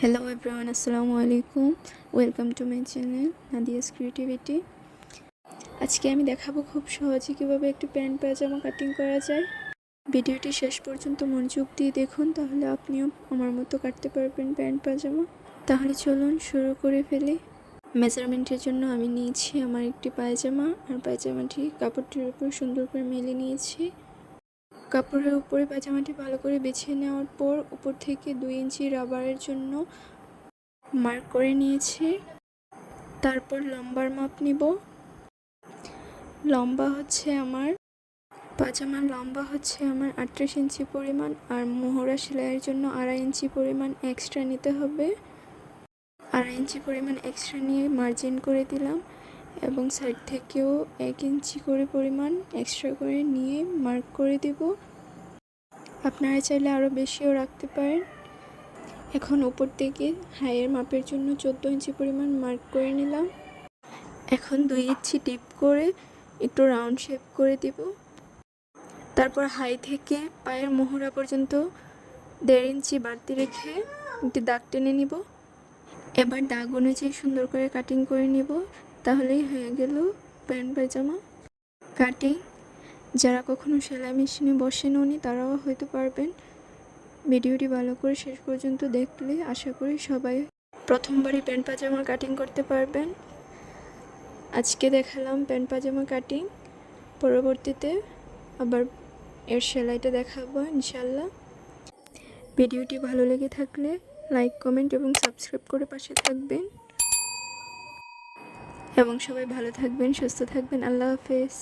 Hello everyone, Assalamu alaikum. Welcome to my channel Nadia's Creativity. আজকে আমি দেখাবো খুব সহজে কিভাবে একটি প্যান্ট পায়জামা কাটিং করা যায়। ভিডিওটি শেষ পর্যন্ত মনোযোগ দিয়ে দেখুন, তাহলে আপনিও আমার মতো কাটতে পারবেন প্যান্ট পায়জামা। তাহলে চলুন শুরু করে ফেলি। মেজারমেন্টের জন্য আমি নিয়েছি আমার একটি পায়জামা, আর পায়জামাটি কাপড়টির উপর সুন্দর করে মেলে নিয়েছি। কাপড়ের উপরে পায়জামাটি ভালো করে বিছিয়ে নেওয়ার পর উপর থেকে 2 ইঞ্চি রাবারের জন্য মার্ক করে নিয়েছি। তারপর লম্বার মাপ নিব। পায়জামার লম্বা হচ্ছে আমার 38 ইঞ্চি পরিমাণ, আর মোহরা সেলাইয়ের জন্য 2.5 ইঞ্চি পরিমাণ এক্সট্রা নিতে হবে। 2.5 ইঞ্চি পরিমাণ এক্সট্রা নিয়ে মার্জিন করে দিলাম, এবং সাইড থেকেও 1 ইঞ্চি করে পরিমাণ এক্সট্রা করে নিয়ে মার্ক করে দিব। আপনারা চাইলে আরও বেশিও রাখতে পারেন। এখন উপর থেকে হাইয়ের মাপের জন্য 14 ইঞ্চি পরিমাণ মার্ক করে নিলাম। এখন 2 ইঞ্চি ডিপ করে একটু রাউন্ড শেপ করে দিব। তারপর হাই থেকে পায়ের মোহরা পর্যন্ত 1.5 ইঞ্চি বাড়তি রেখে একটি দাগ টেনে নিব। এবার দাগ অনুযায়ী সুন্দর করে কাটিং করে নিব, তাহলেই হয়ে গেল প্যান্ট পায়জামা কাটিং। যারা কখনো সেলাই মেশিনে বসেননি তারাও হয়তো পারবেন। ভিডিওটি ভালো করে শেষ পর্যন্ত দেখলে আশা করি সবাই প্রথমবারই প্যান্ট পায়জামা কাটিং করতে পারবেন। আজকে দেখালাম প্যান্ট পায়জামা কাটিং, পরবর্তীতে আবার এর সেলাইটা দেখাবো ইনশাল্লাহ। ভিডিওটি ভালো লেগে থাকলে লাইক, কমেন্ট এবং সাবস্ক্রাইব করে পাশে থাকবেন, এবং সবাই ভালো থাকবেন, সুস্থ থাকবেন। আল্লাহ হাফেজ।